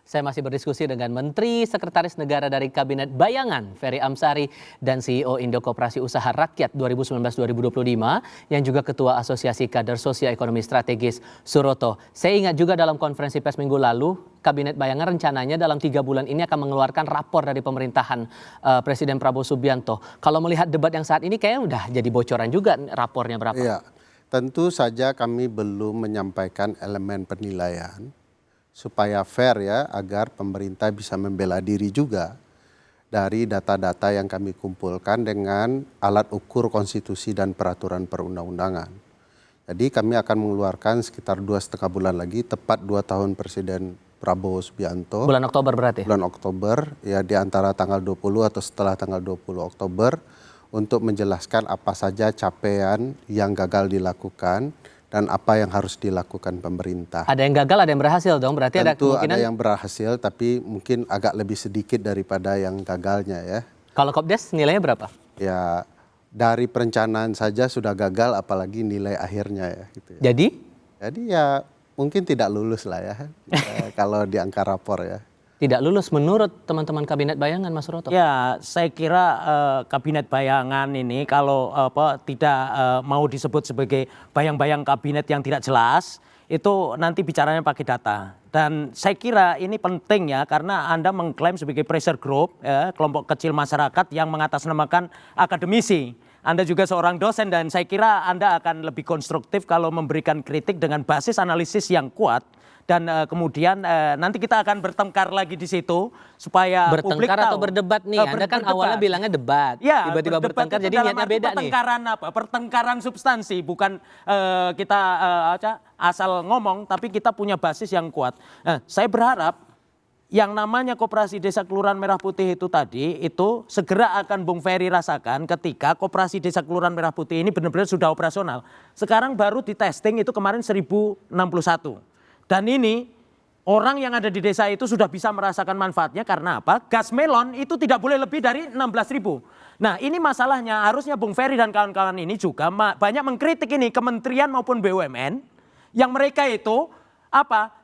Saya masih berdiskusi dengan Menteri Sekretaris Negara dari Kabinet Bayangan, Ferry Amsari, dan CEO Indo Koperasi Usaha Rakyat 2019-2025, yang juga Ketua Asosiasi Kader Sosioekonomi Strategis, Suroto. Saya ingat juga dalam konferensi pers minggu lalu, Kabinet Bayangan rencananya dalam 3 bulan ini akan mengeluarkan rapor dari pemerintahan Presiden Prabowo Subianto. Kalau melihat debat yang saat ini kayaknya udah jadi bocoran juga rapornya berapa. Iya, tentu saja kami belum menyampaikan elemen penilaian supaya fair ya, agar pemerintah bisa membela diri juga dari data-data yang kami kumpulkan dengan alat ukur konstitusi dan peraturan perundang-undangan. Jadi kami akan mengeluarkan sekitar 2,5 bulan lagi, tepat 2 tahun Presiden Prabowo Subianto. Bulan Oktober berarti? Bulan Oktober, ya di antara tanggal 20 atau setelah tanggal 20 Oktober, untuk menjelaskan apa saja capaian yang gagal dilakukan dan apa yang harus dilakukan pemerintah. Ada yang gagal, ada yang berhasil dong, berarti Tentu ada kemungkinan. ada yang berhasil, tapi mungkin agak lebih sedikit daripada yang gagalnya ya. Kalau Kopdes nilainya berapa? Ya dari perencanaan saja sudah gagal, apalagi nilai akhirnya ya. Gitu ya. Jadi ya mungkin tidak lulus lah ya, kalau di angka rapor ya. Tidak lulus menurut teman-teman Kabinet Bayangan, Mas Suroto? Ya, saya kira Kabinet Bayangan ini kalau tidak mau disebut sebagai bayang-bayang kabinet yang tidak jelas, itu nanti bicaranya pakai data. Dan saya kira ini penting ya, karena Anda mengklaim sebagai pressure group, ya, kelompok kecil masyarakat yang mengatasnamakan akademisi. Anda juga seorang dosen, dan saya kira Anda akan lebih konstruktif kalau memberikan kritik dengan basis analisis yang kuat. Dan kemudian nanti kita akan bertengkar lagi di situ supaya publik tahu. Bertengkar atau berdebat nih? Anda kan awalnya bilangnya debat, ya, tiba-tiba bertengkar, jadi niatnya beda nih. Pertengkaran apa? Pertengkaran substansi, bukan kita asal ngomong, tapi kita punya basis yang kuat. Nah, saya berharap yang namanya Koperasi Desa Kelurahan Merah Putih itu tadi, itu segera akan Bung Ferry rasakan ketika Koperasi Desa Kelurahan Merah Putih ini benar-benar sudah operasional. Sekarang baru di testing itu kemarin 1061. Dan ini orang yang ada di desa itu sudah bisa merasakan manfaatnya karena apa? Gas melon itu tidak boleh lebih dari 16.000. Nah, ini masalahnya, harusnya Bung Ferry dan kawan-kawan ini juga banyak mengkritik ini kementerian maupun BUMN yang mereka itu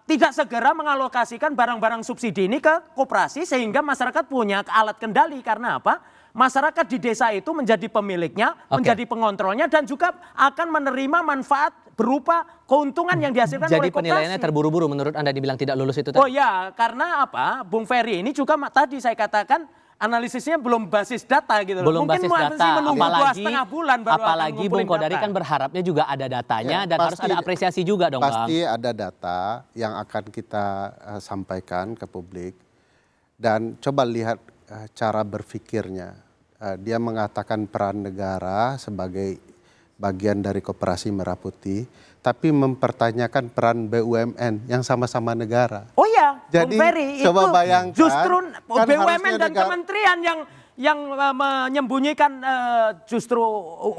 tidak segera mengalokasikan barang-barang subsidi ini ke koperasi sehingga masyarakat punya alat kendali. Karena apa? Masyarakat di desa itu menjadi pemiliknya, menjadi pengontrolnya, dan juga akan menerima manfaat berupa keuntungan yang dihasilkan oleh koperasi. Jadi penilaiannya terburu-buru menurut Anda dibilang tidak lulus itu tadi? Oh ya, karena apa? Bung Ferry ini juga tadi saya katakan analisisnya belum basis data gitu loh. Belum mungkin basis data, menunggu 2,5 bulan baru apalagi Bung Kodari kan berharapnya juga ada datanya ya, dan harus ada apresiasi juga dong Bang. Pasti ada data yang akan kita sampaikan ke publik, dan coba lihat cara berpikirnya. Dia mengatakan peran negara sebagai bagian dari Koperasi Merah Putih, tapi mempertanyakan peran BUMN yang sama-sama negara. Oh ya, jadi Bung Ferry, coba itu bayangkan, justru kan BUMN dan kementerian yang menyembunyikan justru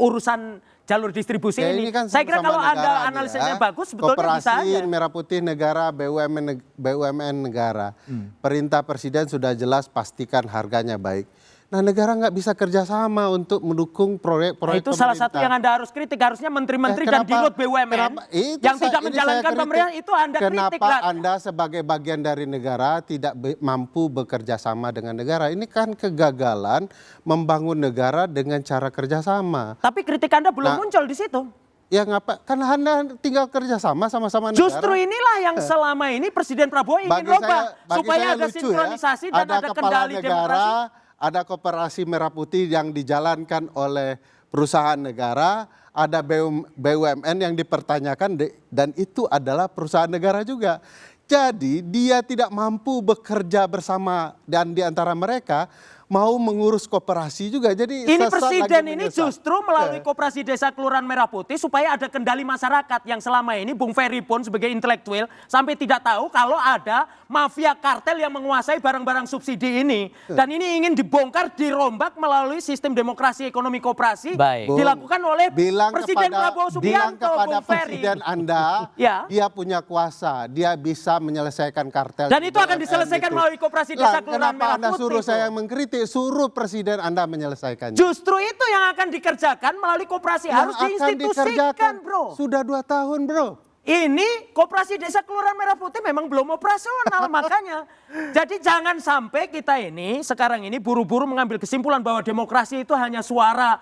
urusan jalur distribusi ya, ini. Kan saya kira kalau Anda analisisnya bagus, sebetulnya bisa aja. Koperasi Merah Putih negara, BUMN negara. Perintah Presiden sudah jelas, pastikan harganya baik. Nah, negara nggak bisa kerjasama untuk mendukung proyek-proyek itu pemerintah. Salah satu yang Anda harus kritik, harusnya menteri-menteri dan dirut BUMN yang tidak menjalankan pemerintahan itu Anda kritik. Kenapa Anda sebagai bagian dari negara tidak mampu bekerja sama dengan negara? Ini kan kegagalan membangun negara dengan cara kerjasama. Tapi kritik Anda belum muncul di situ. Ya ngapa? Kan Anda tinggal kerja sama-sama negara. Justru inilah yang selama ini Presiden Prabowo ingin rubah supaya ada sinkronisasi dan ada kendali demokrasi. Ada Koperasi Merah Putih yang dijalankan oleh perusahaan negara, ada BUMN yang dipertanyakan dan itu adalah perusahaan negara juga. Jadi dia tidak mampu bekerja bersama dan di antara mereka mau mengurus koperasi juga. Jadi ini Presiden ini justru melalui Koperasi Desa Kelurahan Merah Putih supaya ada kendali masyarakat yang selama ini Bung Ferry pun sebagai intelektual sampai tidak tahu kalau ada mafia kartel yang menguasai barang-barang subsidi ini. Dan ini ingin dibongkar, dirombak melalui sistem demokrasi ekonomi koperasi dilakukan oleh Presiden Prabowo Subianto. Bilang kepada Presiden Anda, dia punya kuasa, dia bisa menyelesaikan kartel. Dan itu akan diselesaikan melalui Koperasi Desa Kelurahan Merah Putih. Kenapa Anda suruh saya yang mengkritik? Suruh Presiden Anda menyelesaikannya. Justru itu yang akan dikerjakan melalui koperasi. Harus diinstitusikan, bro. Sudah 2 tahun, bro. ini Koperasi Desa Kelurahan Merah Putih memang belum operasional makanya. Jadi jangan sampai kita ini sekarang ini buru-buru mengambil kesimpulan bahwa demokrasi itu hanya suara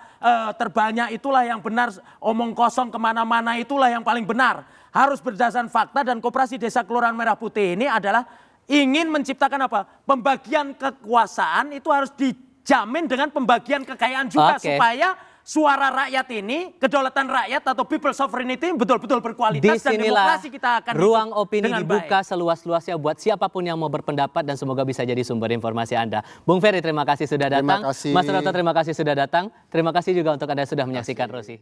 terbanyak itulah yang benar, omong kosong kemana-mana itulah yang paling benar. Harus berdasarkan fakta dan Koperasi Desa Kelurahan Merah Putih ini adalah ingin menciptakan apa? Pembagian kekuasaan itu harus dijamin dengan pembagian kekayaan juga supaya suara rakyat ini, kedaulatan rakyat atau people sovereignty betul-betul berkualitas dan demokrasi kita akan ruang opini dengan dibuka baik. seluas-luasnya buat siapapun yang mau berpendapat dan semoga bisa jadi sumber informasi Anda. Bung Ferry terima kasih sudah datang. Terima kasih. Mas Roto terima kasih sudah datang. Terima kasih juga untuk Anda sudah menyaksikan Rosi.